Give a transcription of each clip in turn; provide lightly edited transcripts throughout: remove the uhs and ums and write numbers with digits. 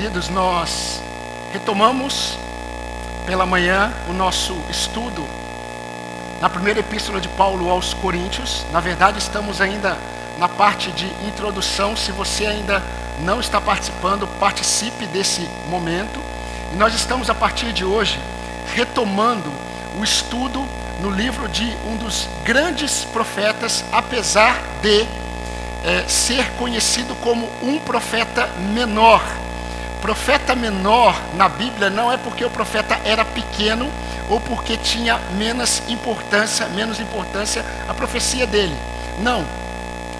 queridos, nós retomamos pela manhã o nosso estudo na primeira epístola de Paulo aos Coríntios. Na verdade, estamos ainda na parte de introdução. Se você ainda não está participando, participe desse momento. E nós estamos, a partir de hoje, retomando o estudo no livro de um dos grandes profetas, apesar de ser conhecido como um profeta menor. Profeta menor na Bíblia não é porque o profeta era pequeno ou porque tinha menos importância a profecia dele. Não.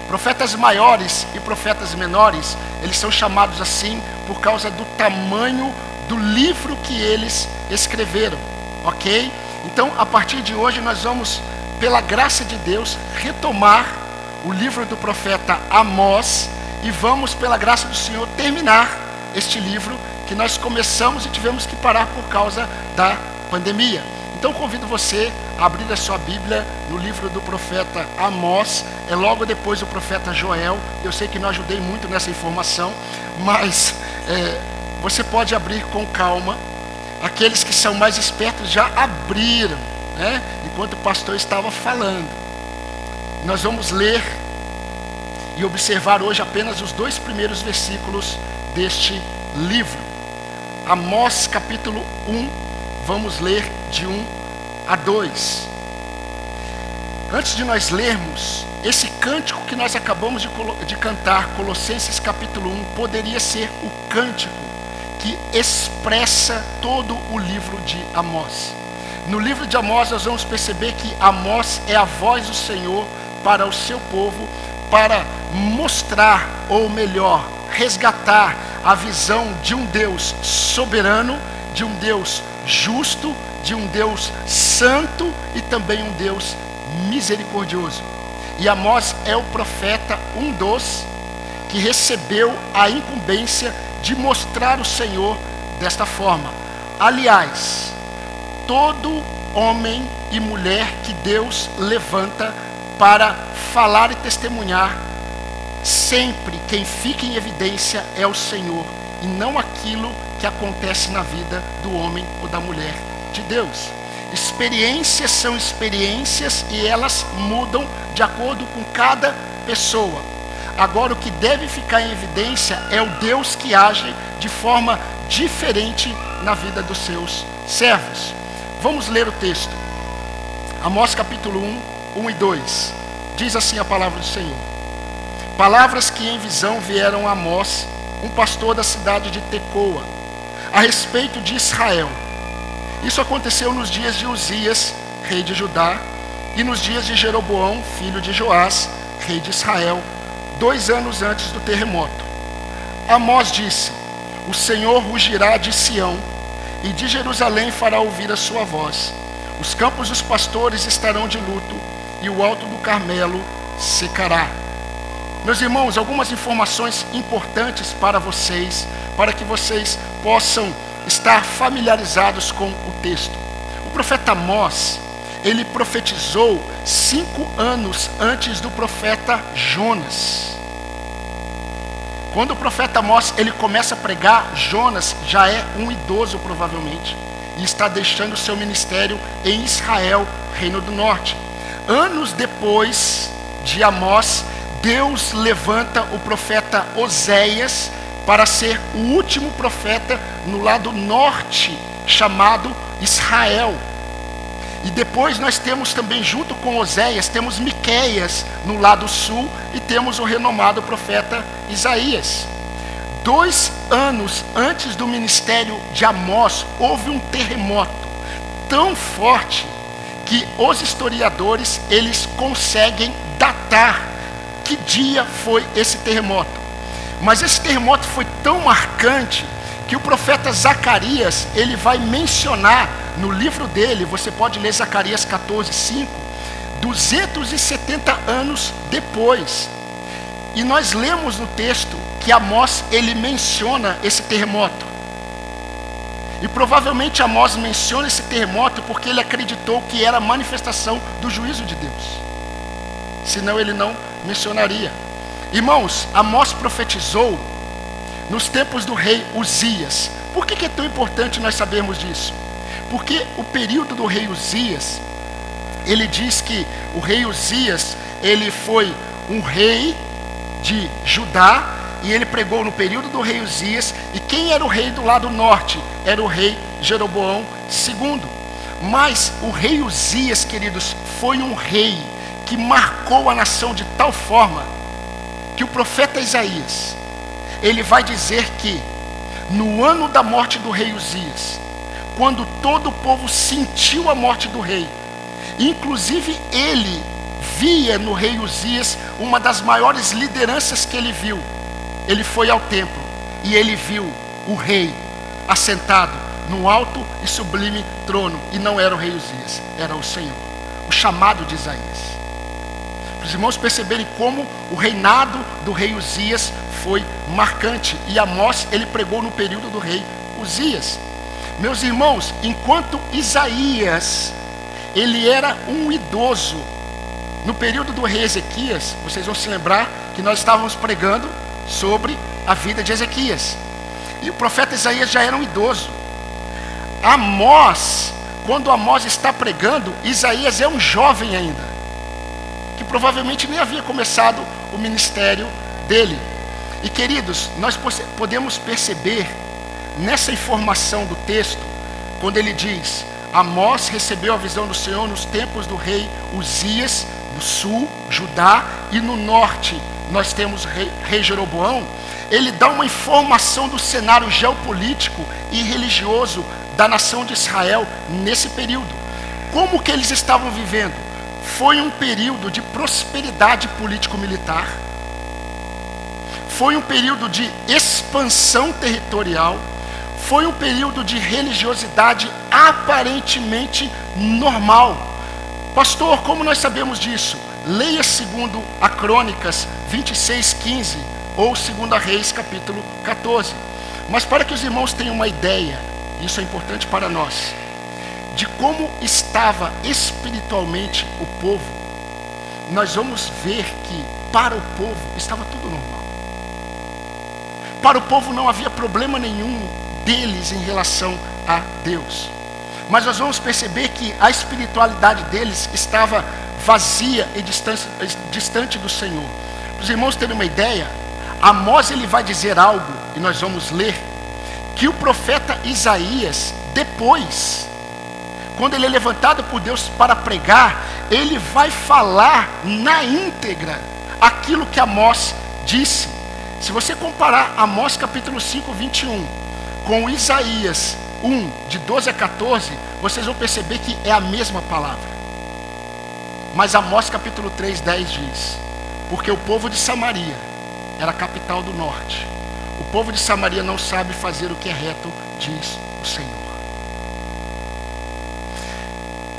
Profetas maiores e profetas menores, eles são chamados assim por causa do tamanho do livro que eles escreveram, ok? Então, a partir de hoje, nós vamos, pela graça de Deus, retomar o livro do profeta Amós e vamos, pela graça do Senhor, terminar este livro que nós começamos e tivemos que parar por causa da pandemia. Então, convido você a abrir a sua Bíblia no livro do profeta Amós. É logo depois do profeta Joel. Eu sei que não ajudei muito nessa informação, mas você pode abrir com calma. Aqueles que são mais espertos já abriram, né? Enquanto o pastor estava falando. Nós vamos ler e observar hoje apenas os 2 primeiros versículos deste livro. Amós capítulo 1, vamos ler de 1 a 2. Antes de nós lermos, esse cântico que nós acabamos de cantar, Colossenses capítulo 1, poderia ser o cântico que expressa todo o livro de Amós. No livro de Amós nós vamos perceber que Amós é a voz do Senhor para o seu povo, para mostrar, ou melhor, resgatar a visão de um Deus soberano, de um Deus justo, de um Deus santo e também um Deus misericordioso. E Amós é o profeta, um dos que recebeu a incumbência de mostrar o Senhor desta forma. Aliás, todo homem e mulher que Deus levanta para falar e testemunhar, sempre quem fica em evidência é o Senhor, e não aquilo que acontece na vida do homem ou da mulher de Deus. Experiências são experiências e elas mudam de acordo com cada pessoa. Agora, o que deve ficar em evidência é o Deus que age de forma diferente na vida dos seus servos. Vamos ler o texto. Amós capítulo 1 e 2. Diz assim a palavra do Senhor. Palavras que em visão vieram a Amós, um pastor da cidade de Tecoa, a respeito de Israel. Isso aconteceu nos dias de Uzias, rei de Judá, e nos dias de Jeroboão, filho de Joás, rei de Israel, 2 anos antes do terremoto. Amós disse: o Senhor rugirá de Sião, e de Jerusalém fará ouvir a sua voz. Os campos dos pastores estarão de luto, e o alto do Carmelo secará. Meus irmãos, algumas informações importantes para vocês, para que vocês possam estar familiarizados com o texto. O profeta Amós, ele profetizou 5 anos antes do profeta Jonas. Quando o profeta Amós ele começa a pregar, Jonas já é um idoso provavelmente, e está deixando o seu ministério em Israel, reino do norte. Anos depois de Amós, Deus levanta o profeta Oséias para ser o último profeta no lado norte, chamado Israel. E depois nós temos também, junto com Oséias, temos Miqueias no lado sul e temos o renomado profeta Isaías. 2 anos antes do ministério de Amós, houve um terremoto tão forte que os historiadores, eles conseguem datar que dia foi esse terremoto. Mas esse terremoto foi tão marcante que o profeta Zacarias, ele vai mencionar no livro dele, você pode ler Zacarias 14:5, 270 anos depois. E nós lemos no texto que Amós, ele menciona esse terremoto. E provavelmente Amós menciona esse terremoto porque ele acreditou que era manifestação do juízo de Deus. Senão ele não mencionaria. Irmãos, Amós profetizou nos tempos do rei Uzias. Por que é tão importante nós sabermos disso? Porque o período do rei Uzias, ele diz que o rei Uzias, ele foi um rei de Judá, e ele pregou no período do rei Uzias. E quem era o rei do lado norte? Era o rei Jeroboão II. Mas o rei Uzias, queridos, foi um rei que marcou a nação de tal forma que o profeta Isaías, ele vai dizer que no ano da morte do rei Uzias, quando todo o povo sentiu a morte do rei, inclusive ele via no rei Uzias uma das maiores lideranças que ele viu. Ele foi ao templo e ele viu o rei assentado no alto e sublime trono, e não era o rei Uzias, era o Senhor, o chamado de Isaías. Para os irmãos perceberem como o reinado do rei Uzias foi marcante, e Amós, ele pregou no período do rei Uzias. Meus irmãos, enquanto Isaías, ele era um idoso, no período do rei Ezequias, vocês vão se lembrar que nós estávamos pregando sobre a vida de Ezequias, e o profeta Isaías já era um idoso. Amós, quando Amós está pregando, Isaías é um jovem ainda, que provavelmente nem havia começado o ministério dele. E queridos, nós podemos perceber nessa informação do texto, quando ele diz: Amós recebeu a visão do Senhor nos tempos do rei Uzias, no sul, Judá, e no norte nós temos rei Jeroboão. Ele dá uma informação do cenário geopolítico e religioso da nação de Israel nesse período. Como que eles estavam vivendo? Foi um período de prosperidade político-militar, foi um período de expansão territorial, foi um período de religiosidade aparentemente normal. Pastor, como nós sabemos disso? Leia segundo a Crônicas 26:15 ou 2 Reis capítulo 14. Mas para que os irmãos tenham uma ideia, isso é importante para nós, de como estava espiritualmente o povo, nós vamos ver que para o povo estava tudo normal. Para o povo não havia problema nenhum deles em relação a Deus. Mas nós vamos perceber que a espiritualidade deles estava vazia e distante do Senhor. Para os irmãos terem uma ideia, Amós ele vai dizer algo, e nós vamos ler, que o profeta Isaías, depois, quando ele é levantado por Deus para pregar, ele vai falar na íntegra aquilo que Amós disse. Se você comparar Amós capítulo 5, 21 com Isaías 1, de 12 a 14, vocês vão perceber que é a mesma palavra. Mas Amós capítulo 3, 10 diz: porque o povo de Samaria era a capital do norte. O povo de Samaria não sabe fazer o que é reto, diz o Senhor.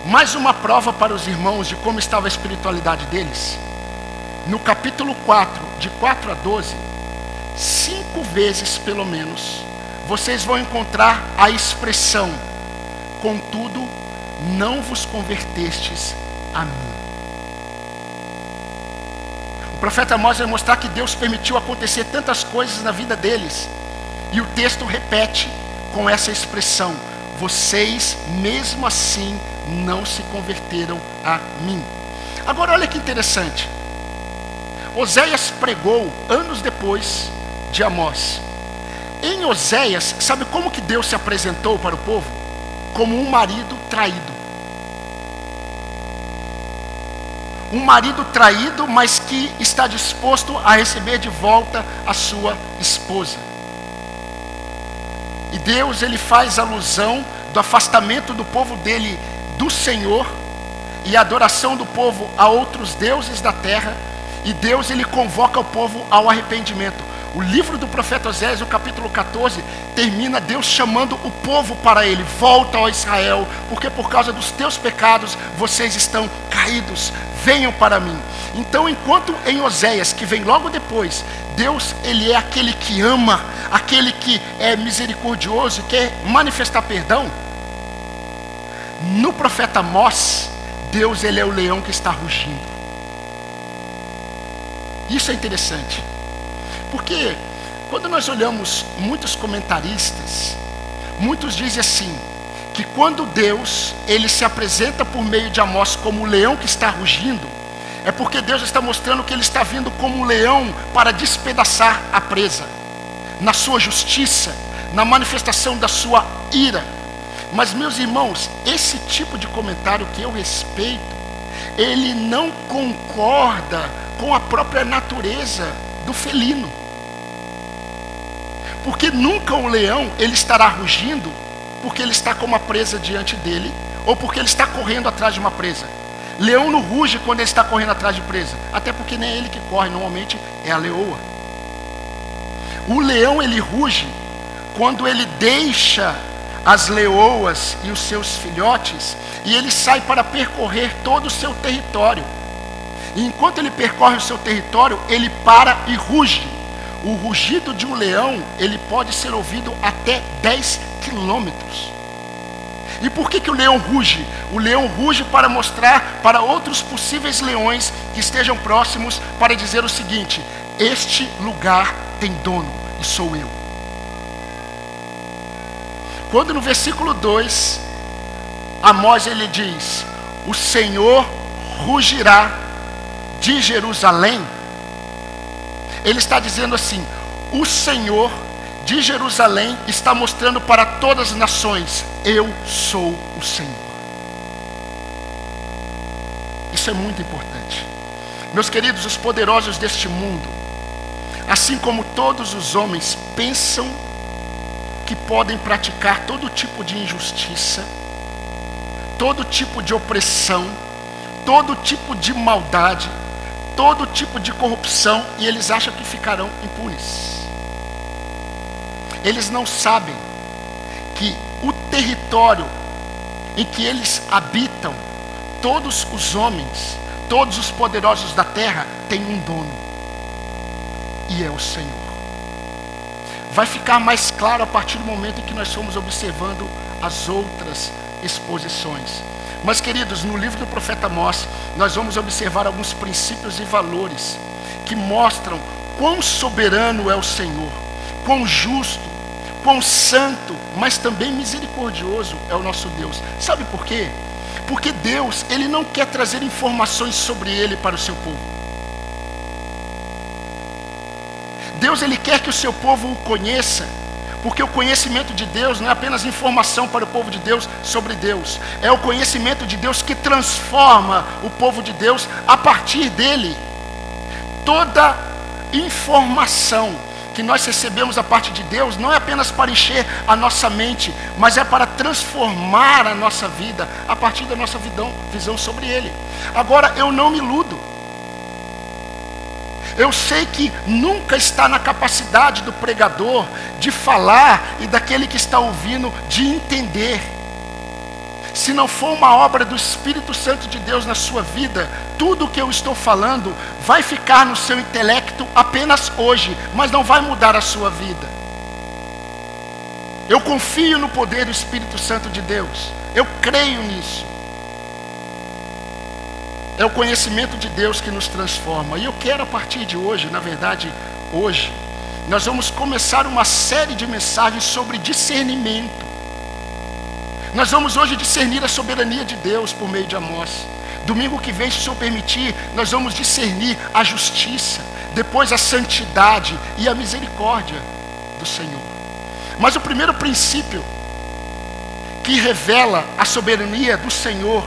Mais uma prova para os irmãos de como estava a espiritualidade deles. No capítulo 4, de 4 a 12, 5 vezes pelo menos, vocês vão encontrar a expressão: contudo, não vos convertestes a mim. O profeta Amós vai mostrar que Deus permitiu acontecer tantas coisas na vida deles, e o texto repete com essa expressão: vocês mesmo assim não se converteram a mim. Agora olha que interessante, Oséias pregou anos depois de Amós. Em Oséias, sabe como que Deus se apresentou para o povo? Como um marido traído. Um marido traído, mas que está disposto a receber de volta a sua esposa. E Deus, ele faz alusão do afastamento do povo dele do Senhor e a adoração do povo a outros deuses da terra. E Deus, ele convoca o povo ao arrependimento. O livro do profeta Oséias, o capítulo 14, termina Deus chamando o povo para ele: volta, ó Israel, porque por causa dos teus pecados vocês estão caídos, venham para mim. Então, enquanto em Oséias, que vem logo depois, Deus, ele é aquele que ama, aquele que é misericordioso e quer manifestar perdão, no profeta Amós, Deus, ele é o leão que está rugindo. Isso é interessante, porque Quando nós olhamos muitos comentaristas, muitos dizem assim, que quando Deus, ele se apresenta por meio de Amós como o leão que está rugindo, é porque Deus está mostrando que ele está vindo como um leão para despedaçar a presa, na sua justiça, na manifestação da sua ira. Mas, meus irmãos, esse tipo de comentário que eu respeito, ele não concorda com a própria natureza do felino. Porque nunca o leão, ele estará rugindo porque ele está com uma presa diante dele, ou porque ele está correndo atrás de uma presa. Leão não ruge quando ele está correndo atrás de presa, até porque nem é ele que corre, normalmente é a leoa. O leão, ele ruge quando ele deixa as leoas e os seus filhotes, e ele sai para percorrer todo o seu território. E enquanto ele percorre o seu território, ele para e ruge. O rugido de um leão, ele pode ser ouvido até 10 quilômetros. E por que o leão ruge? O leão ruge para mostrar para outros possíveis leões que estejam próximos, para dizer o seguinte: este lugar tem dono, e sou eu. Quando no versículo 2, Amós ele diz: o Senhor rugirá de Jerusalém. Ele está dizendo assim: o Senhor de Jerusalém está mostrando para todas as nações: eu sou o Senhor. Isso é muito importante. Meus queridos, os poderosos deste mundo, assim como todos os homens, pensam que podem praticar todo tipo de injustiça, todo tipo de opressão, todo tipo de maldade, todo tipo de corrupção, e eles acham que ficarão impunes. Eles não sabem que o território em que eles habitam, todos os homens, todos os poderosos da terra, têm um dono, e é o Senhor. Vai ficar mais claro a partir do momento em que nós formos observando as outras exposições. Mas, queridos, no livro do profeta Amós, nós vamos observar alguns princípios e valores que mostram quão soberano é o Senhor, quão justo, quão santo, mas também misericordioso é o nosso Deus. Sabe por quê? Porque Deus, ele não quer trazer informações sobre ele para o seu povo. Deus, ele quer que o seu povo o conheça, porque o conhecimento de Deus não é apenas informação para o povo de Deus sobre Deus, é o conhecimento de Deus que transforma o povo de Deus a partir dele. Toda informação que nós recebemos da parte de Deus não é apenas para encher a nossa mente, mas é para transformar a nossa vida a partir da nossa visão sobre ele. Agora, eu não me iludo. Eu sei que nunca está na capacidade do pregador de falar e daquele que está ouvindo de entender. Se não for uma obra do Espírito Santo de Deus na sua vida, tudo o que eu estou falando vai ficar no seu intelecto apenas hoje, mas não vai mudar a sua vida. Eu confio no poder do Espírito Santo de Deus. Eu creio nisso. É o conhecimento de Deus que nos transforma. E eu quero, a partir de hoje, na verdade, hoje, nós vamos começar uma série de mensagens sobre discernimento. Nós vamos hoje discernir a soberania de Deus por meio de Amós. Domingo que vem, se o Senhor permitir, nós vamos discernir a justiça, depois a santidade e a misericórdia do Senhor. Mas o primeiro princípio que revela a soberania do Senhor,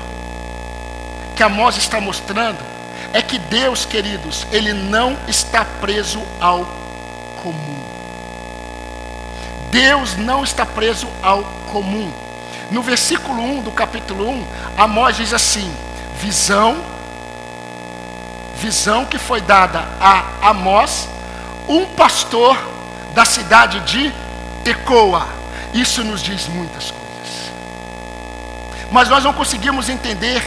que Amós está mostrando, é que Deus, queridos, ele não está preso ao comum. Deus não está preso ao comum. No versículo 1 do capítulo 1, Amós diz assim: visão que foi dada a Amós, um pastor da cidade de Tecoa. Isso nos diz muitas coisas, mas nós não conseguimos entender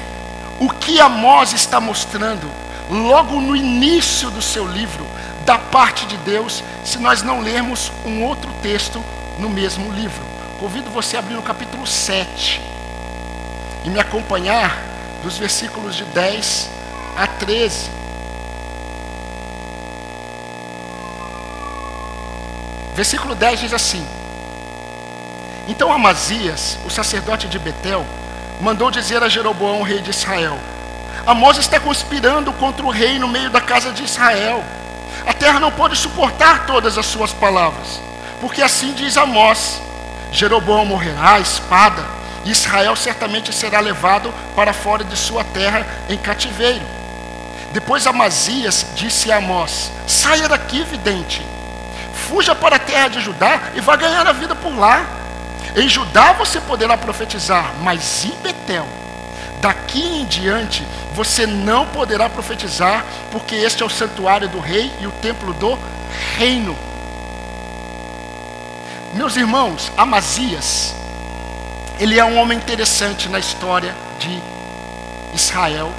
o que Amós está mostrando logo no início do seu livro, da parte de Deus, se nós não lermos um outro texto no mesmo livro. Convido você a abrir no capítulo 7 e me acompanhar dos versículos de 10 a 13. Versículo 10 diz assim: então Amazias, o sacerdote de Betel, mandou dizer a Jeroboão, rei de Israel: Amós está conspirando contra o rei no meio da casa de Israel. A terra não pode suportar todas as suas palavras, porque assim diz Amós: Jeroboão morrerá à espada, e Israel certamente será levado para fora de sua terra em cativeiro. Depois Amazias disse a Amós: saia daqui, vidente, fuja para a terra de Judá e vá ganhar a vida por lá. Em Judá você poderá profetizar, mas em Betel, daqui em diante, você não poderá profetizar, porque este é o santuário do rei e o templo do reino. Meus irmãos, Amazias, ele é um homem interessante na história de Israel,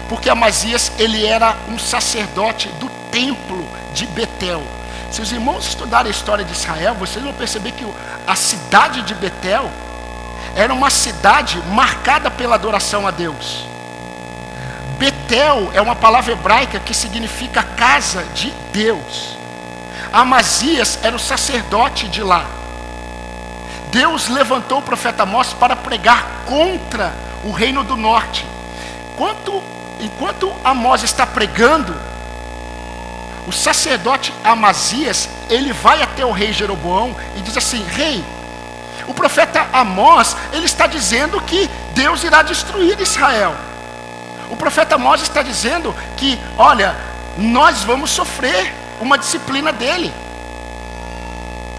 porque Amazias, ele era um sacerdote do templo de Betel. Se os irmãos estudarem a história de Israel, vocês vão perceber que a cidade de Betel era uma cidade marcada pela adoração a Deus. Betel é uma palavra hebraica que significa casa de Deus. Amazias era o sacerdote de lá. Deus levantou o profeta Amós para pregar contra o reino do norte. Enquanto Amós está pregando, o sacerdote Amazias, ele vai até o rei Jeroboão e diz assim: rei, o profeta Amós, ele está dizendo que Deus irá destruir Israel. O profeta Amós está dizendo que, olha, nós vamos sofrer uma disciplina dele.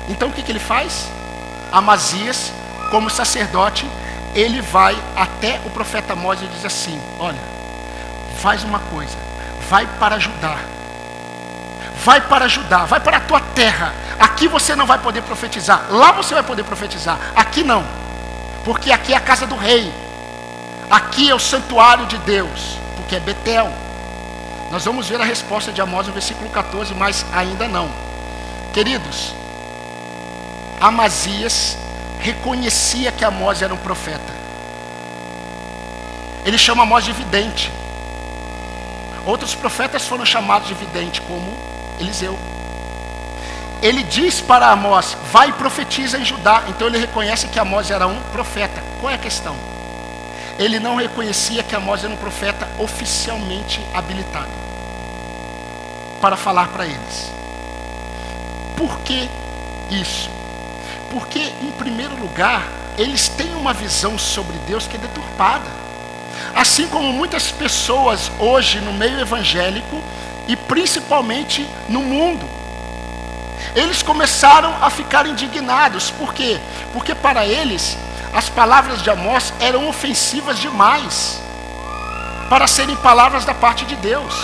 Então o que ele faz? Amazias, como sacerdote, ele vai até o profeta Amós e diz assim: olha, faz uma coisa, vai para Judá. Vai para Judá, vai para a tua terra. Aqui você não vai poder profetizar. Lá você vai poder profetizar. Aqui não. Porque aqui é a casa do rei. Aqui é o santuário de Deus. Porque é Betel. Nós vamos ver a resposta de Amós no versículo 14, mas ainda não. Queridos, Amazias reconhecia que Amós era um profeta. Ele chama Amós de vidente. Outros profetas foram chamados de vidente, como Eliseu. Ele diz para Amós: vai e profetiza em Judá. Então ele reconhece que Amós era um profeta. Qual é a questão? Ele não reconhecia que Amós era um profeta oficialmente habilitado para falar para eles. Por que isso? Porque, em primeiro lugar, eles têm uma visão sobre Deus que é deturpada. Assim como muitas pessoas hoje no meio evangélico e principalmente no mundo, eles começaram a ficar indignados. Por quê? Porque para eles as palavras de Amós eram ofensivas demais para serem palavras da parte de Deus.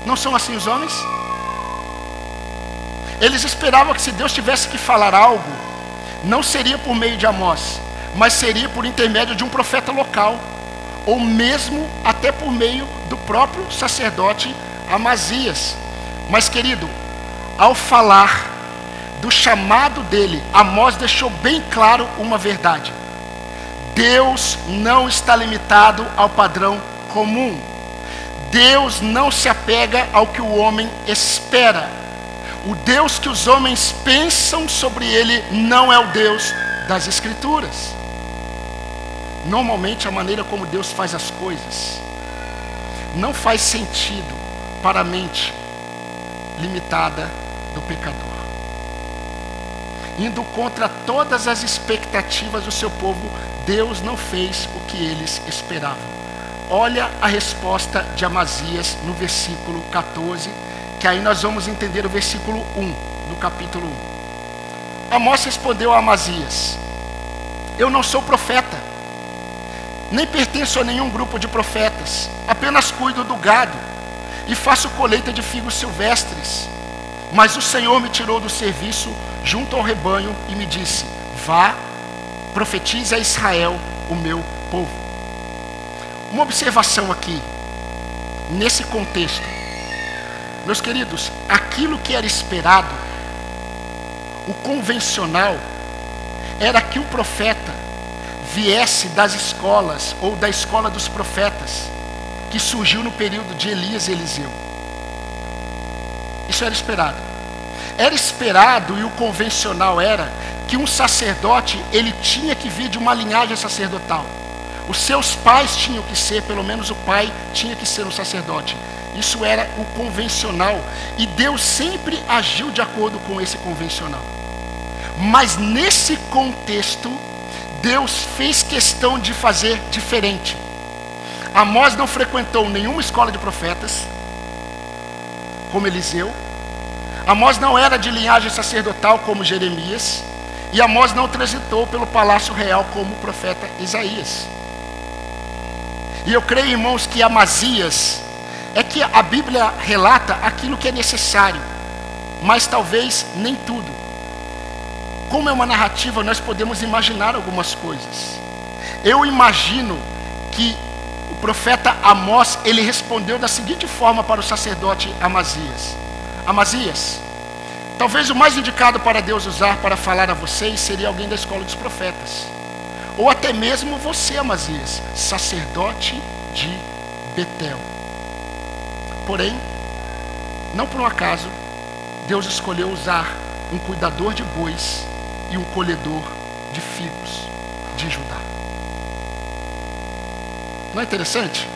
Não são assim os homens? Eles esperavam que se Deus tivesse que falar algo, não seria por meio de Amós, mas seria por intermédio de um profeta local, ou mesmo até por meio do próprio sacerdote Amazias. Mas, querido, ao falar do chamado dele, Amós deixou bem claro uma verdade: Deus não está limitado ao padrão comum. Deus não se apega ao que o homem espera. O Deus que os homens pensam sobre ele não é o Deus das Escrituras. Normalmente a maneira como Deus faz as coisas não faz sentido para a mente limitada do pecador, indo contra todas as expectativas do seu povo. Deus não fez o que eles esperavam. Olha a resposta de Amazias no versículo 14, que aí nós vamos entender o versículo 1 do capítulo 1. Amós respondeu a Amazias: eu não sou profeta, nem pertenço a nenhum grupo de profetas, apenas cuido do gado e faço colheita de figos silvestres. Mas o Senhor me tirou do serviço junto ao rebanho e me disse: vá, profetize a Israel, o meu povo. Uma observação aqui, nesse contexto. Meus queridos, aquilo que era esperado, o convencional, era que o profeta viesse das escolas, ou da escola dos profetas, que surgiu no período de Elias e Eliseu. Isso era esperado. Era esperado, e o convencional era que um sacerdote, ele tinha que vir de uma linhagem sacerdotal. Os seus pais tinham que ser, pelo menos o pai tinha que ser um sacerdote. Isso era o convencional, e Deus sempre agiu de acordo com esse convencional. Mas nesse contexto, Deus fez questão de fazer diferente. Amós não frequentou nenhuma escola de profetas, como Eliseu. Amós não era de linhagem sacerdotal, como Jeremias. E Amós não transitou pelo palácio real, como o profeta Isaías. E eu creio, irmãos, que Amazias, é que a Bíblia relata aquilo que é necessário, mas talvez nem tudo. Como é uma narrativa, nós podemos imaginar algumas coisas. Eu imagino que o profeta Amós, ele respondeu da seguinte forma para o sacerdote Amazias: Amazias, talvez o mais indicado para Deus usar para falar a vocês seria alguém da escola dos profetas, ou até mesmo você, Amazias, sacerdote de Betel. Porém, não por um acaso, Deus escolheu usar um cuidador de bois e um colhedor de figos de Judá. Não é interessante?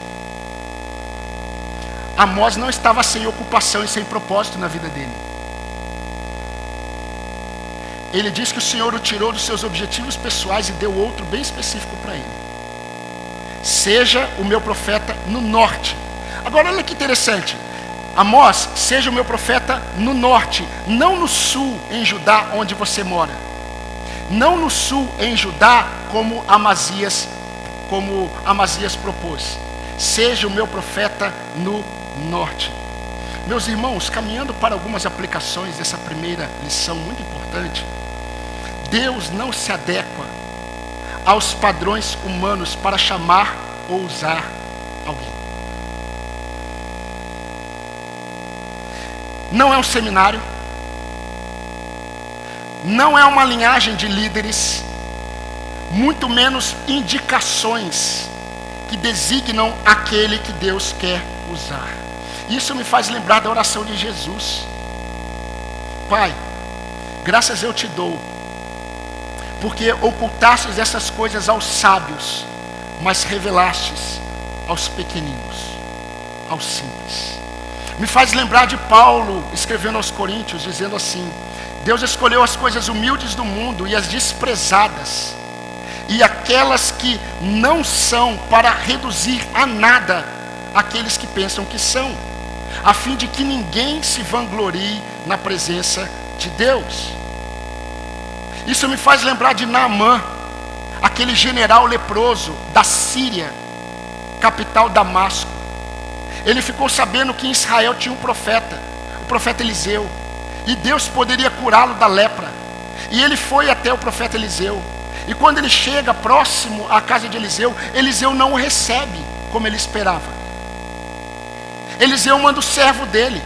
Amós não estava sem ocupação e sem propósito na vida dele. Ele diz que o Senhor o tirou dos seus objetivos pessoais e deu outro bem específico para ele. Seja o meu profeta no norte. Agora olha que interessante. Amós, seja o meu profeta no norte, não no sul, em Judá, onde você mora. Não no sul, em Judá, como Amazias propôs. Seja o meu profeta no norte. Meus irmãos, caminhando para algumas aplicações dessa primeira lição muito importante, Deus não se adequa aos padrões humanos para chamar ou usar alguém. Não é um seminário, não é uma linhagem de líderes, muito menos indicações que designam aquele que Deus quer usar. Isso me faz lembrar da oração de Jesus: Pai, graças eu te dou, porque ocultastes essas coisas aos sábios, mas revelastes aos pequeninos, aos simples. Me faz lembrar de Paulo escrevendo aos Coríntios, dizendo assim: Deus escolheu as coisas humildes do mundo e as desprezadas, e aquelas que não são, para reduzir a nada aqueles que pensam que são, a fim de que ninguém se vanglorie na presença de Deus. Isso me faz lembrar de Naamã, aquele general leproso da Síria, capital Damasco. Ele ficou sabendo que em Israel tinha um profeta, o profeta Eliseu, e Deus poderia curá-lo da lepra. E ele foi até o profeta Eliseu. E quando ele chega próximo à casa de Eliseu, Eliseu não o recebe como ele esperava. Eliseu manda o servo dele.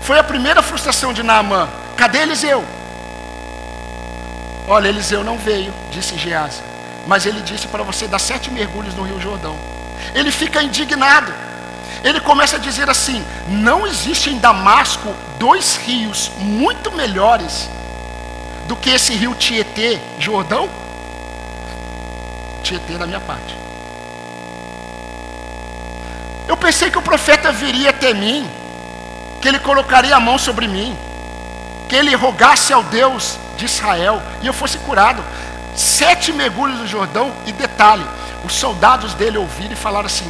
Foi a primeira frustração de Naamã. Cadê Eliseu? Olha, Eliseu não veio, disse Geazi, mas ele disse para você dar 7 mergulhos no Rio Jordão. Ele fica indignado. Ele começa a dizer assim: não existe em Damasco 2 rios muito melhores do que esse rio Tietê, Jordão? Tietê da minha parte. Eu pensei que o profeta viria até mim, que ele colocaria a mão sobre mim, que ele rogasse ao Deus de Israel e eu fosse curado. 7 mergulhos no Jordão. E detalhe, os soldados dele ouviram e falaram assim: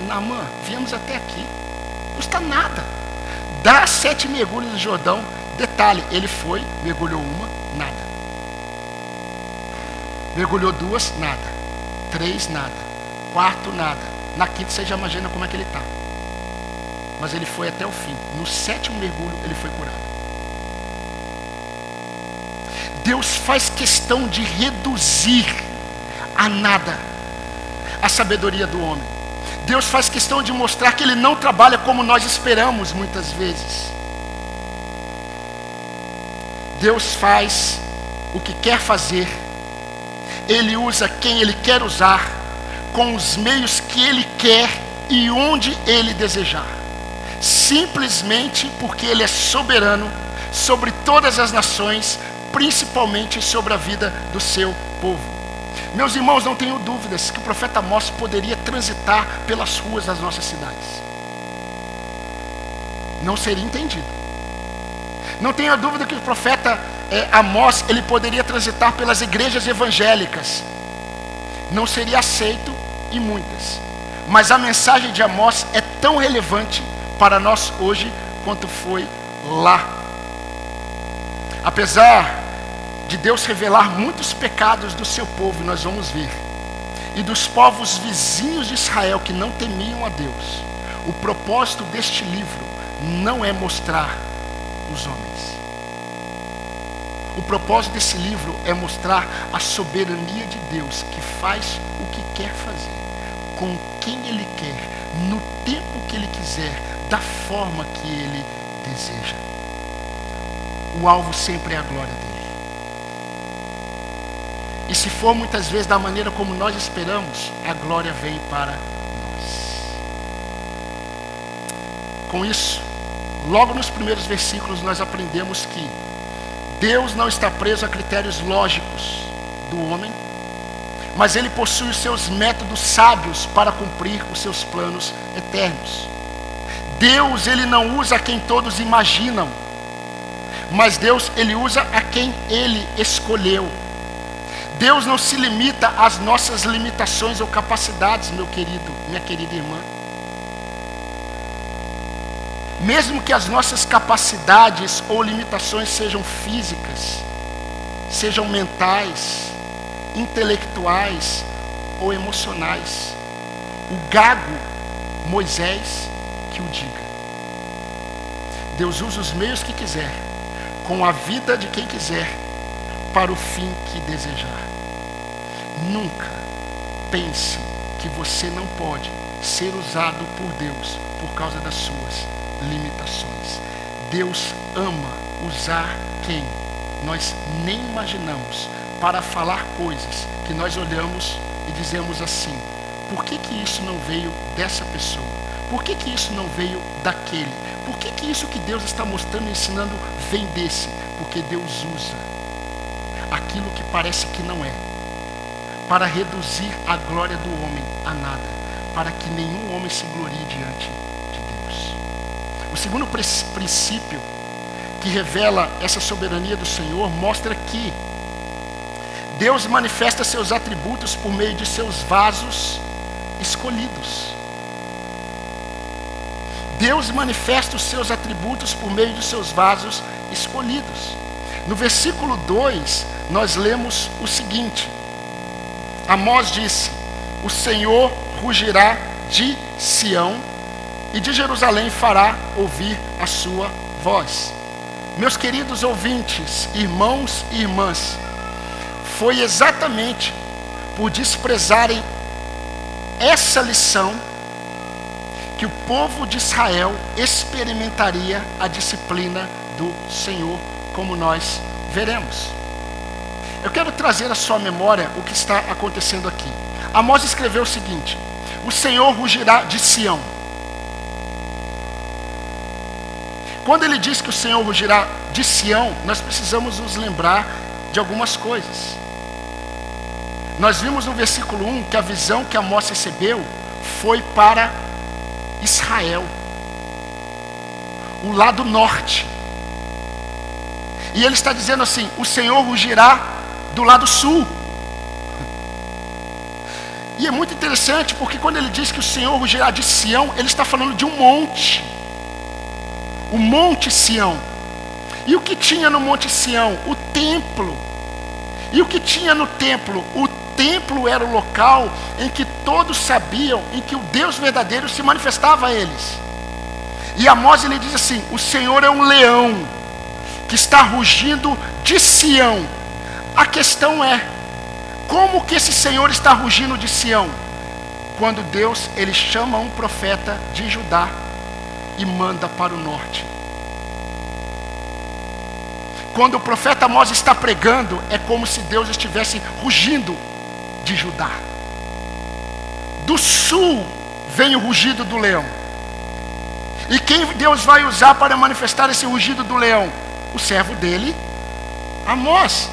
Naamã, viemos até aqui, não custa nada, dá 7 mergulhos no Jordão. Detalhe, ele foi, mergulhou 1, nada, mergulhou 2, nada, 3, nada, 4, nada, na 5ª você já imagina como é que ele está. Mas ele foi até o fim. No 7º mergulho ele foi curado. Deus faz questão de reduzir a nada a sabedoria do homem. Deus faz questão de mostrar que Ele não trabalha como nós esperamos muitas vezes. Deus faz o que quer fazer. Ele usa quem Ele quer usar, com os meios que Ele quer e onde Ele desejar. simplesmente porque Ele é soberano sobre todas as nações, principalmente sobre a vida do seu povo. Meus irmãos, não tenho dúvidas que o profeta Amós poderia transitar pelas ruas das nossas cidades. Não seria entendido. Não tenho dúvida que o profeta Amós, ele poderia transitar pelas igrejas evangélicas. Não seria aceito em muitas. Mas a mensagem de Amós é tão relevante para nós hoje quanto foi lá. Apesar de Deus revelar muitos pecados do seu povo, nós vamos ver, e dos povos vizinhos de Israel que não temiam a Deus, o propósito deste livro não é mostrar os homens. O propósito desse livro é mostrar a soberania de Deus, que faz o que quer fazer, com quem Ele quer, no tempo que Ele quiser, da forma que Ele deseja. O alvo sempre é a glória dele. E se for muitas vezes da maneira como nós esperamos, a glória vem para nós. Com isso, logo nos primeiros versículos nós aprendemos que Deus não está preso a critérios lógicos do homem, mas Ele possui os seus métodos sábios para cumprir os seus planos eternos. Deus, Ele não usa a quem todos imaginam, mas Deus, Ele usa a quem Ele escolheu. Deus não se limita às nossas limitações ou capacidades, meu querido, minha querida irmã. Mesmo que as nossas capacidades ou limitações sejam físicas, sejam mentais, intelectuais ou emocionais, o gago Moisés que o diga. Deus usa os meios que quiser, com a vida de quem quiser, para o fim que desejar. Nunca pense que você não pode ser usado por Deus por causa das suas limitações. Deus ama usar quem nós nem imaginamos para falar coisas que nós olhamos e dizemos assim: por que isso não veio dessa pessoa? Por que isso não veio daquele? Por que isso que Deus está mostrando e ensinando vem desse? Porque Deus usa aquilo que parece que não é, para reduzir a glória do homem a nada, para que nenhum homem se glorie diante de Deus. O segundo princípio que revela essa soberania do Senhor mostra que Deus manifesta seus atributos por meio de seus vasos escolhidos. Deus manifesta os seus atributos por meio de seus vasos escolhidos. No versículo 2, nós lemos o seguinte: Amós disse: o Senhor rugirá de Sião e de Jerusalém fará ouvir a sua voz. Meus queridos ouvintes, irmãos e irmãs, foi exatamente por desprezarem essa lição que o povo de Israel experimentaria a disciplina do Senhor, como nós veremos. Eu quero trazer à sua memória o que está acontecendo aqui. Amós escreveu o seguinte: o Senhor rugirá de Sião. Quando ele diz que o Senhor rugirá de Sião, nós precisamos nos lembrar de algumas coisas. Nós vimos no versículo 1 que a visão que Amós recebeu foi para Israel, o lado norte. E ele está dizendo assim: o Senhor rugirá do lado sul. E é muito interessante porque quando ele diz que o Senhor rugirá de Sião, ele está falando de um monte, o Monte Sião. E o que tinha no Monte Sião? O templo. E o que tinha no templo? O templo era o local em que todos sabiam em que o Deus verdadeiro se manifestava a eles. E Amós, ele diz assim: o Senhor é um leão que está rugindo de Sião. A questão é, como que esse Senhor está rugindo de Sião? Quando Deus, ele chama um profeta de Judá e manda para o norte. Quando o profeta Amós está pregando, é como se Deus estivesse rugindo de Judá. Do sul vem o rugido do leão. E quem Deus vai usar para manifestar esse rugido do leão? O servo dele, Amós.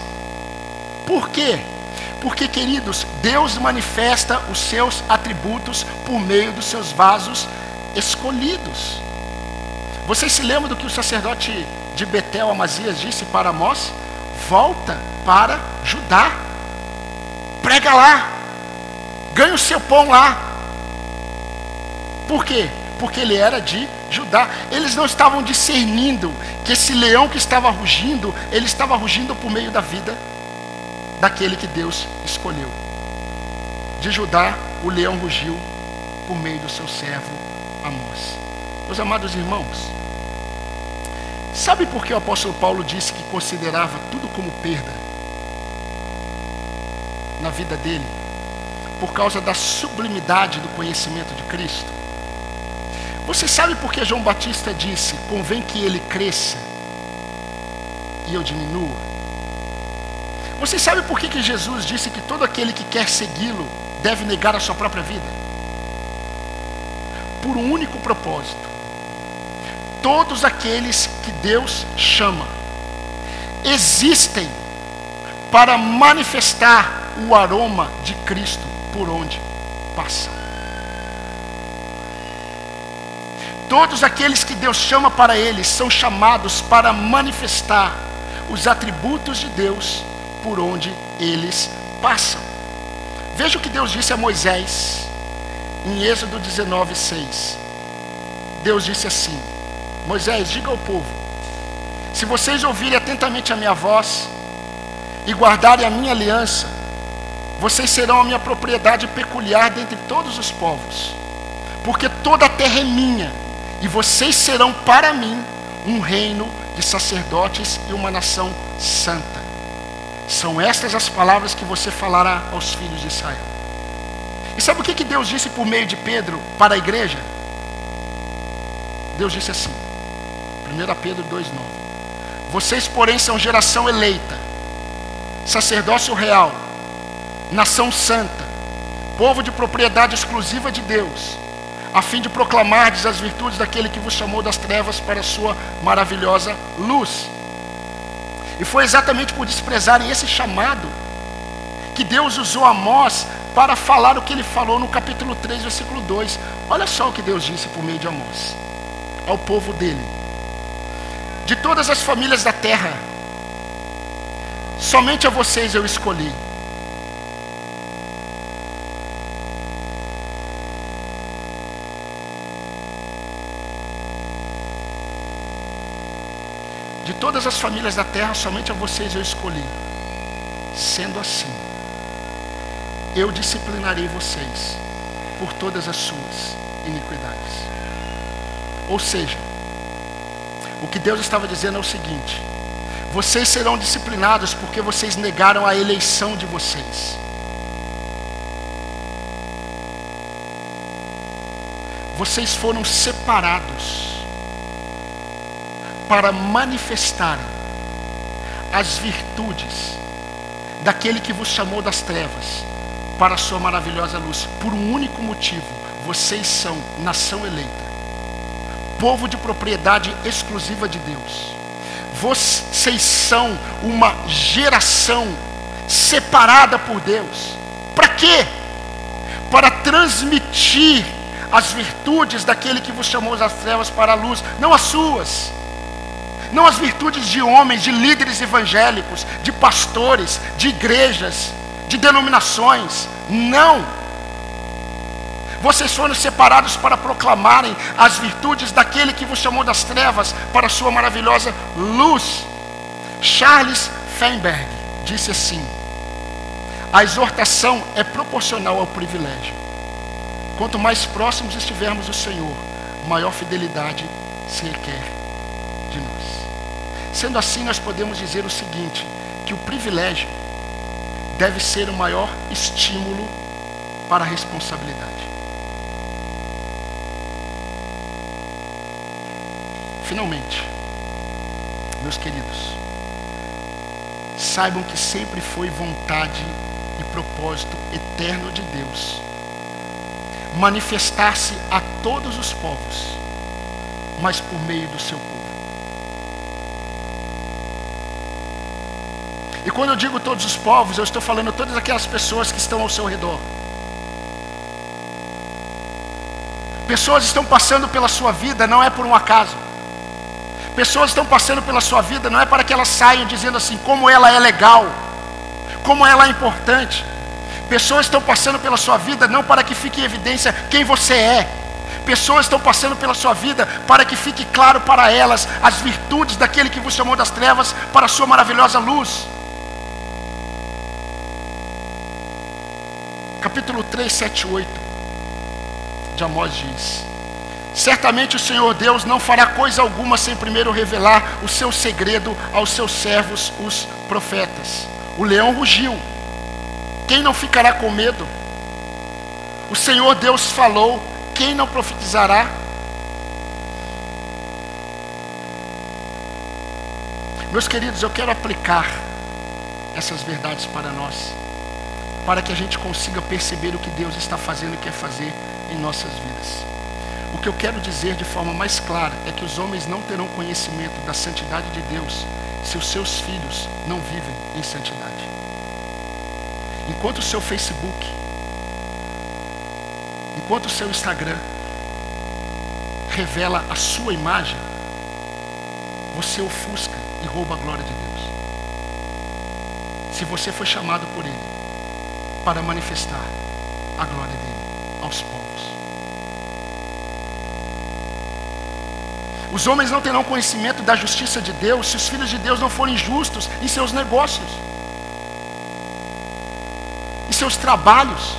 Por quê? Porque, queridos, Deus manifesta os seus atributos por meio dos seus vasos escolhidos. Vocês se lembram do que o sacerdote de Betel, Amazias, disse para Amós? Volta para Judá, prega lá, ganha o seu pão lá. Por quê? Porque ele era de Judá. Eles não estavam discernindo que esse leão que estava rugindo, ele estava rugindo por meio da vida daquele que Deus escolheu. De Judá, o leão rugiu por meio do seu servo Amós. Meus amados irmãos, sabe por que o apóstolo Paulo disse que considerava tudo como perda na vida dele? Por causa da sublimidade do conhecimento de Cristo. Você sabe por que João Batista disse: convém que ele cresça e eu diminua? Você sabe por que Jesus disse que todo aquele que quer segui-lo deve negar a sua própria vida? Por um único propósito. Todos aqueles que Deus chama existem para manifestar o aroma de Cristo por onde passam. Todos aqueles que Deus chama para eles são chamados para manifestar os atributos de Deus por onde eles passam. Veja o que Deus disse a Moisés em Êxodo 19:6. Deus disse assim: Moisés, diga ao povo: se vocês ouvirem atentamente a minha voz e guardarem a minha aliança, vocês serão a minha propriedade peculiar dentre todos os povos, porque toda a terra é minha, e vocês serão para mim um reino de sacerdotes e uma nação santa. São estas as palavras que você falará aos filhos de Israel. E sabe o que Deus disse por meio de Pedro para a igreja? Deus disse assim, 1 Pedro 2,9: vocês, porém, são geração eleita, sacerdócio real, nação santa, povo de propriedade exclusiva de Deus, a fim de proclamardes as virtudes daquele que vos chamou das trevas para a sua maravilhosa luz. E foi exatamente por desprezarem esse chamado que Deus usou Amós para falar o que ele falou no capítulo 3, versículo 2. Olha só o que Deus disse por meio de Amós ao povo dele: de todas as famílias da terra, somente a vocês eu escolhi. De todas as famílias da terra, somente a vocês eu escolhi. Sendo assim, eu disciplinarei vocês por todas as suas iniquidades. Ou seja, o que Deus estava dizendo é o seguinte: vocês serão disciplinados porque vocês negaram a eleição de vocês. Vocês foram separados para manifestarem as virtudes daquele que vos chamou das trevas para a sua maravilhosa luz. Por um único motivo: vocês são nação eleita, povo de propriedade exclusiva de Deus. Vocês são uma geração separada por Deus. Para quê? Para transmitir as virtudes daquele que vos chamou das trevas para a luz, não as suas. Não as virtudes de homens, de líderes evangélicos, de pastores, de igrejas, de denominações. Não. Vocês foram separados para proclamarem as virtudes daquele que vos chamou das trevas para a sua maravilhosa luz. Charles Feinberg disse assim: a exortação é proporcional ao privilégio. Quanto mais próximos estivermos do Senhor, maior fidelidade se requer de nós. Sendo assim, nós podemos dizer o seguinte: que o privilégio deve ser o maior estímulo para a responsabilidade. Finalmente, meus queridos, saibam que sempre foi vontade e propósito eterno de Deus manifestar-se a todos os povos mas por meio do seu povo. E quando eu digo todos os povos, eu estou falando todas aquelas pessoas que estão ao seu redor. Pessoas estão passando pela sua vida, não é por um acaso. Pessoas estão passando pela sua vida, não é para que elas saiam dizendo assim, como ela é legal, como ela é importante. Pessoas estão passando pela sua vida, não para que fique em evidência quem você é. Pessoas estão passando pela sua vida para que fique claro para elas as virtudes daquele que vos chamou das trevas para a sua maravilhosa luz. Capítulo 3, 7 e 8 de Amós diz: certamente o Senhor Deus não fará coisa alguma sem primeiro revelar o seu segredo aos seus servos, os profetas. O leão rugiu, quem não ficará com medo? O Senhor Deus falou, quem não profetizará? Meus queridos, eu quero aplicar essas verdades para nós, para que a gente consiga perceber o que Deus está fazendo e quer fazer em nossas vidas. O que eu quero dizer de forma mais clara é que os homens não terão conhecimento da santidade de Deus se os seus filhos não vivem em santidade. Enquanto o seu Facebook, enquanto o seu Instagram revela a sua imagem, você ofusca e rouba a glória de Deus. Se você foi chamado por Ele para manifestar a glória dele aos povos. Os homens não terão conhecimento da justiça de Deus se os filhos de Deus não forem justos em seus negócios, em seus trabalhos,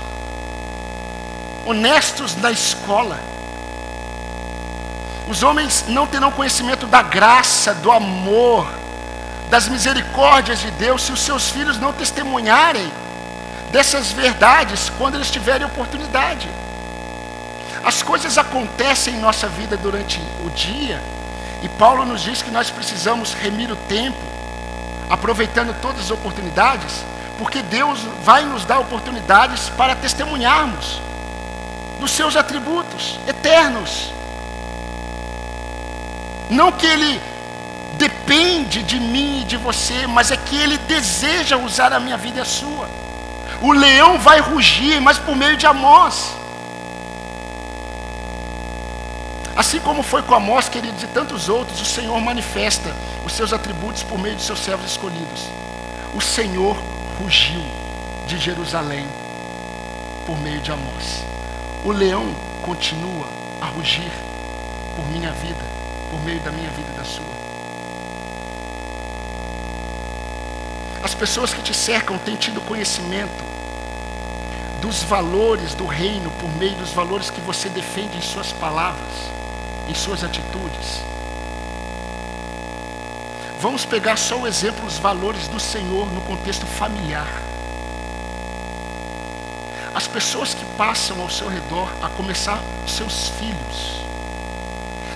honestos na escola. Os homens não terão conhecimento da graça, do amor, das misericórdias de Deus se os seus filhos não testemunharem dessas verdades quando eles tiverem oportunidade. As coisas acontecem em nossa vida durante o dia, e Paulo nos diz que nós precisamos remir o tempo, aproveitando todas as oportunidades, porque Deus vai nos dar oportunidades para testemunharmos dos seus atributos eternos. Não que Ele depende de mim e de você, mas é que Ele deseja usar a minha vida e a sua. O leão vai rugir, mas por meio de Amós. Assim como foi com Amós, queridos, e tantos outros, o Senhor manifesta os seus atributos por meio de seus servos escolhidos. O Senhor rugiu de Jerusalém por meio de Amós. O leão continua a rugir por minha vida, por meio da minha vida e da sua. As pessoas que te cercam têm tido conhecimento dos valores do reino por meio dos valores que você defende em suas palavras, em suas atitudes. Vamos pegar só o exemplo dos valores do Senhor no contexto familiar. As pessoas que passam ao seu redor, a começar seus filhos,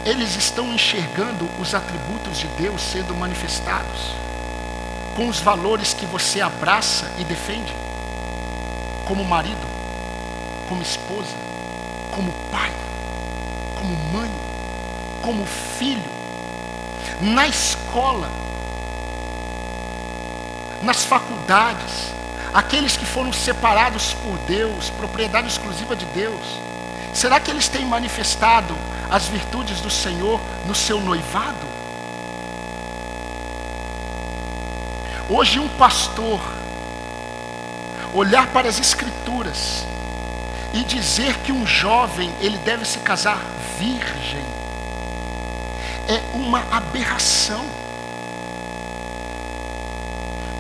eles estão enxergando os atributos de Deus sendo manifestados com os valores que você abraça e defende, como marido, como esposa, como pai, como mãe, como filho, na escola, nas faculdades, aqueles que foram separados por Deus, propriedade exclusiva de Deus. Será que eles têm manifestado as virtudes do Senhor no seu noivado? Hoje um pastor olhar para as Escrituras e dizer que um jovem ele deve se casar virgem é uma aberração.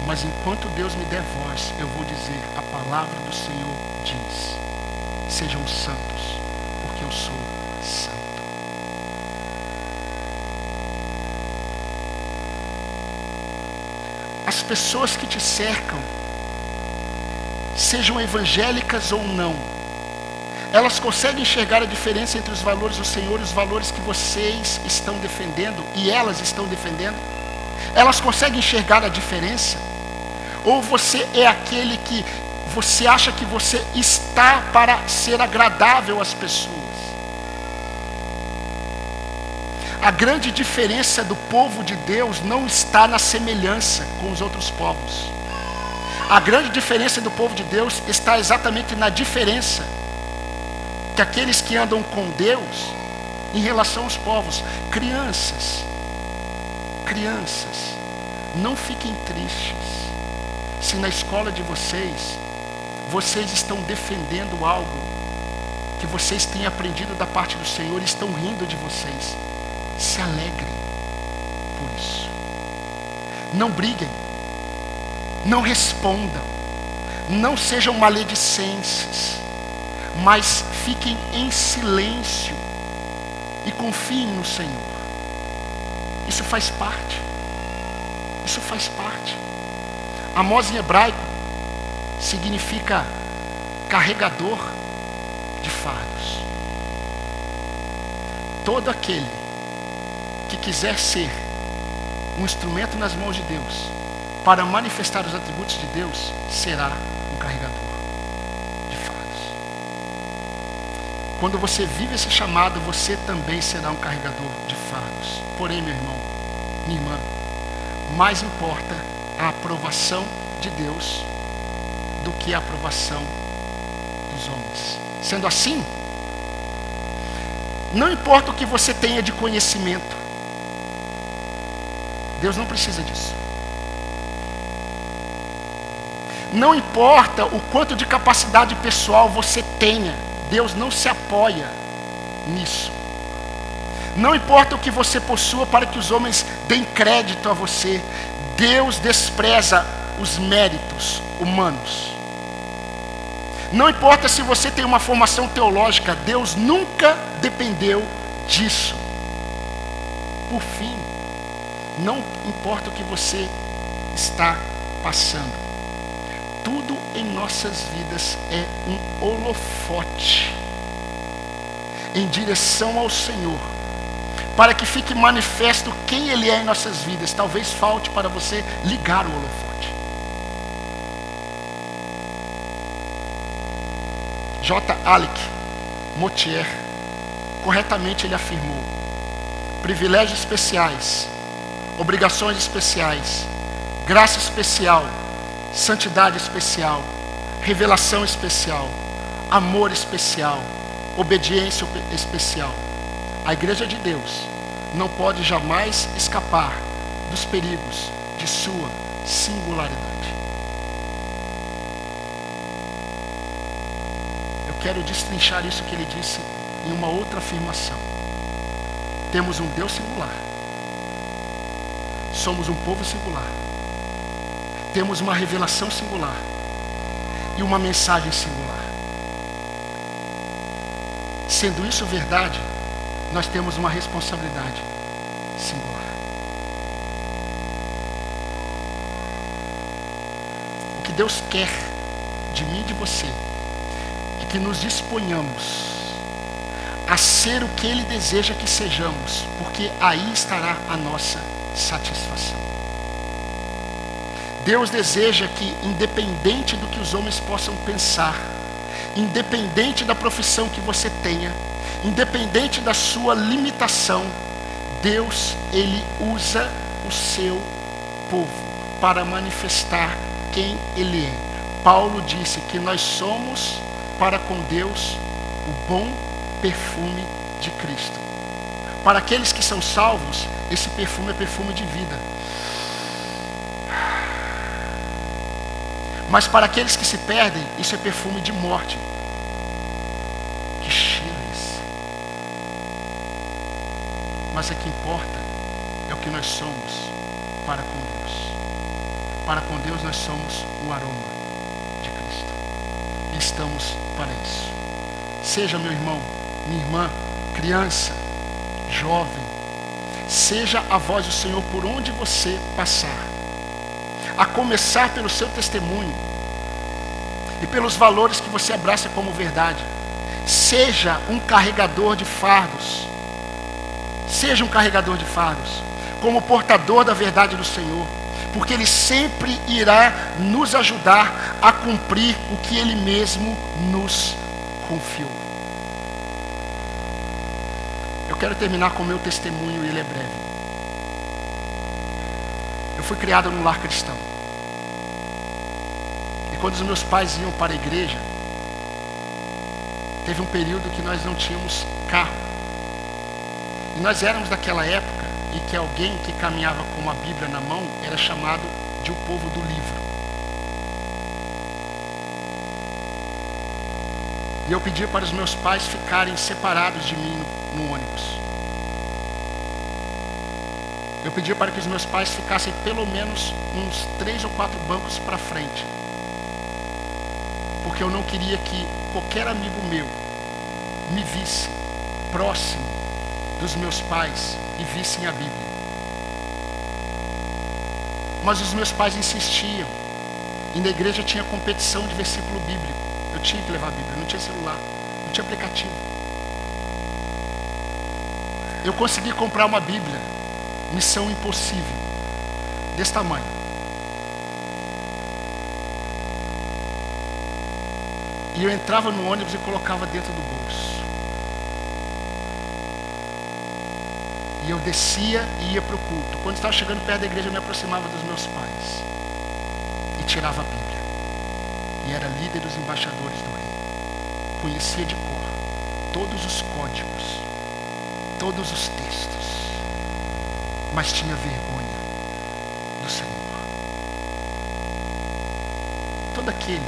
Mas enquanto Deus me der voz, eu vou dizer: a palavra do Senhor diz: sejam santos, porque eu sou santo. As pessoas que te cercam, sejam evangélicas ou não, elas conseguem enxergar a diferença entre os valores do Senhor e os valores que vocês estão defendendo e elas estão defendendo? Elas conseguem enxergar a diferença? Ou você é aquele que você acha que você está para ser agradável às pessoas? a grande diferença do povo de Deus não está na semelhança com os outros povos. A grande diferença do povo de Deus está exatamente na diferença que aqueles que andam com Deus em relação aos povos. Crianças, não fiquem tristes se na escola de vocês estão defendendo algo que vocês têm aprendido da parte do Senhor e estão rindo de vocês. Se alegrem por isso. Não briguem, não respondam, não sejam maledicentes, mas fiquem em silêncio e confiem no Senhor. Isso faz parte. Amós em hebraico significa carregador de fardos. Todo aquele que quiser ser um instrumento nas mãos de Deus para manifestar os atributos de Deus será um carregador de fardos. Quando você vive esse chamado, você também será um carregador de fardos. Porém, meu irmão, minha irmã, mais importa a aprovação de Deus do que a aprovação dos homens. Sendo assim, não importa o que você tenha de conhecimento, Deus não precisa disso. Não importa o quanto de capacidade pessoal você tenha, Deus não se apoia nisso. Não importa o que você possua para que os homens deem crédito a você, Deus despreza os méritos humanos. Não importa se você tem uma formação teológica, Deus nunca dependeu disso. Por fim, não importa o que você está passando, tudo em nossas vidas é um holofote em direção ao Senhor, para que fique manifesto quem Ele é em nossas vidas. Talvez falte para você ligar o holofote. J. Alec Motyer, corretamente ele afirmou: privilégios especiais, obrigações especiais, graça especial, santidade especial, revelação especial, amor especial, obediência especial. A igreja de Deus não pode jamais escapar dos perigos de sua singularidade. Eu quero destrinchar isso que ele disse em uma outra afirmação. Temos um Deus singular. Somos um povo singular. Temos uma revelação singular e uma mensagem singular. Sendo isso verdade, nós temos uma responsabilidade singular. O que Deus quer de mim e de você é que nos disponhamos a ser o que Ele deseja que sejamos, porque aí estará a nossa satisfação. Deus deseja que, independente do que os homens possam pensar, independente da profissão que você tenha, independente da sua limitação, Deus, Ele usa o seu povo para manifestar quem Ele é. Paulo disse que nós somos para com Deus o bom perfume de Cristo. Para aqueles que são salvos, esse perfume é perfume de vida. Mas para aqueles que se perdem, isso é perfume de morte. Que cheiro é esse? Mas o que importa é o que nós somos para com Deus. Para com Deus nós somos o aroma de Cristo. E estamos para isso. Seja, meu irmão, minha irmã, criança, jovem, seja a voz do Senhor por onde você passar. A começar pelo seu testemunho e pelos valores que você abraça como verdade. Seja um carregador de fardos. Seja um carregador de fardos, como portador da verdade do Senhor, porque Ele sempre irá nos ajudar a cumprir o que Ele mesmo nos confiou. Eu quero terminar com o meu testemunho e ele é breve. Eu fui criado num lar cristão. E quando os meus pais iam para a igreja, teve um período que nós não tínhamos carro. E nós éramos daquela época em que alguém que caminhava com uma Bíblia na mão era chamado de o povo do livro. E eu pedi para os meus pais ficarem separados de mim no ônibus. Eu pedi para que os meus pais ficassem pelo menos uns 3 ou 4 bancos para frente. Porque eu não queria que qualquer amigo meu me visse próximo dos meus pais e vissem a Bíblia. Mas os meus pais insistiam. E na igreja tinha competição de versículo bíblico. Eu tinha que levar a Bíblia, não tinha celular, não tinha aplicativo. Eu consegui comprar uma Bíblia, Missão Impossível, desse tamanho. E eu entrava no ônibus e colocava dentro do bolso. E eu descia e ia para o culto. Quando estava chegando perto da igreja, eu me aproximava dos meus pais e tirava a Bíblia. E era líder dos embaixadores do rei. Conhecia de cor todos os códigos, todos os textos, mas tinha vergonha do Senhor. Todo aquele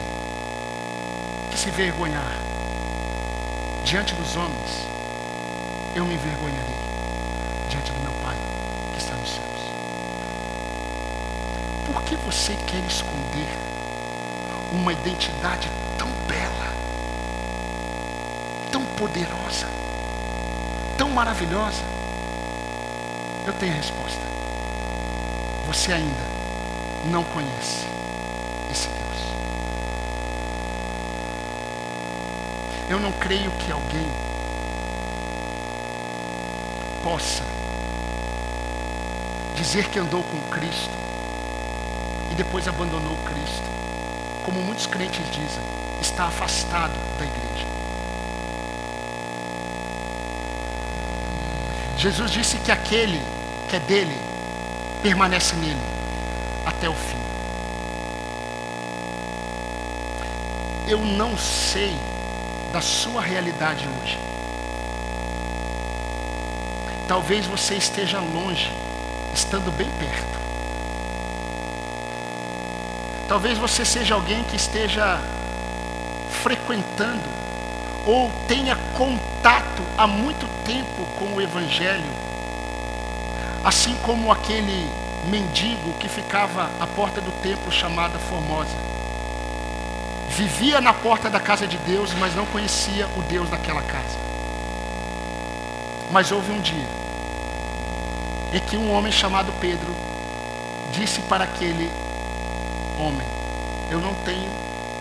que se vergonhar diante dos homens, eu me envergonharei diante do meu Pai que está nos céus. Por que você quer esconder uma identidade tão bela, tão poderosa, tão maravilhosa? Eu tenho a resposta. Você ainda não conhece esse Deus. Eu não creio que alguém possa dizer que andou com Cristo e depois abandonou Cristo. Como muitos crentes dizem, está afastado da igreja. Jesus disse que aquele que é dele, permanece nele até o fim. Eu não sei da sua realidade hoje. Talvez você esteja longe, estando bem perto. Talvez você seja alguém que esteja frequentando ou tenha contato há muito tempo com o Evangelho, assim como aquele mendigo que ficava à porta do templo chamada Formosa. Vivia na porta da casa de Deus, mas não conhecia o Deus daquela casa. Mas houve um dia em que um homem chamado Pedro disse para aquele homem: eu não tenho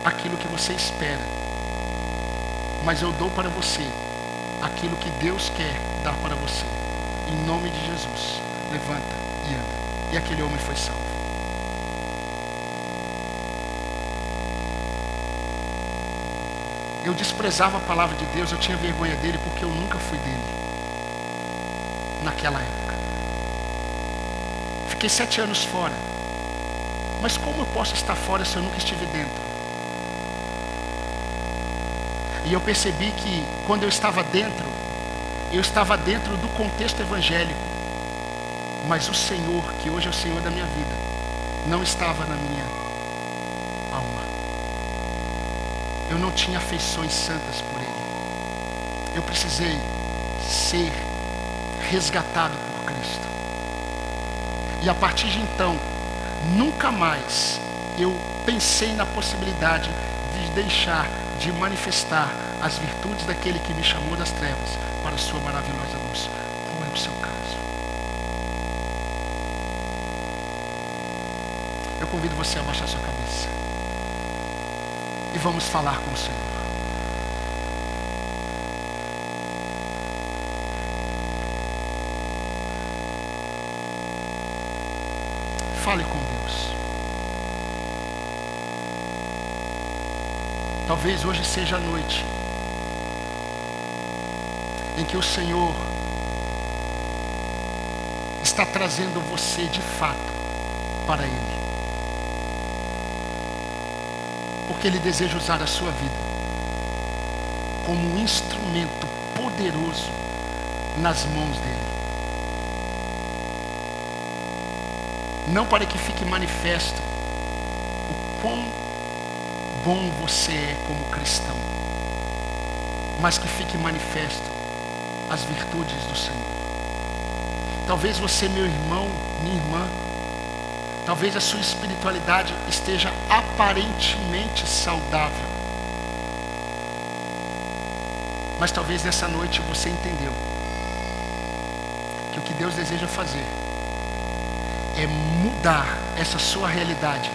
aquilo que você espera, mas eu dou para você aquilo que Deus quer dar para você. Em nome de Jesus, levanta e anda. E aquele homem foi salvo. Eu desprezava a palavra de Deus, eu tinha vergonha dele porque eu nunca fui dele naquela época. Fiquei 7 anos fora. Mas como eu posso estar fora se eu nunca estive dentro? E eu percebi que quando eu estava dentro do contexto evangélico. Mas o Senhor, que hoje é o Senhor da minha vida, não estava na minha alma. Eu não tinha afeições santas por Ele. Eu precisei ser resgatado por Cristo. E a partir de então, nunca mais eu pensei na possibilidade de deixar de manifestar as virtudes daquele que me chamou das trevas para a sua maravilhosa luz. Qual é o seu caso? Eu convido você a abaixar sua cabeça e vamos falar com o Senhor. Fale com Deus. Talvez hoje seja a noite em que o Senhor está trazendo você de fato para Ele. Porque Ele deseja usar a sua vida como um instrumento poderoso nas mãos dEle. Não para que fique manifesto o quão bom você é como cristão, mas que fique manifesto as virtudes do Senhor. Talvez você, meu irmão, minha irmã, talvez a sua espiritualidade esteja aparentemente saudável, mas talvez nessa noite você entendeu que o que Deus deseja fazer é mudar essa sua realidade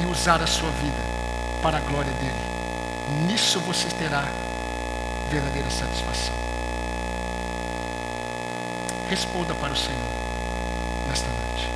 e usar a sua vida para a glória dEle. Nisso você terá verdadeira satisfação. Responda para o Senhor nesta noite.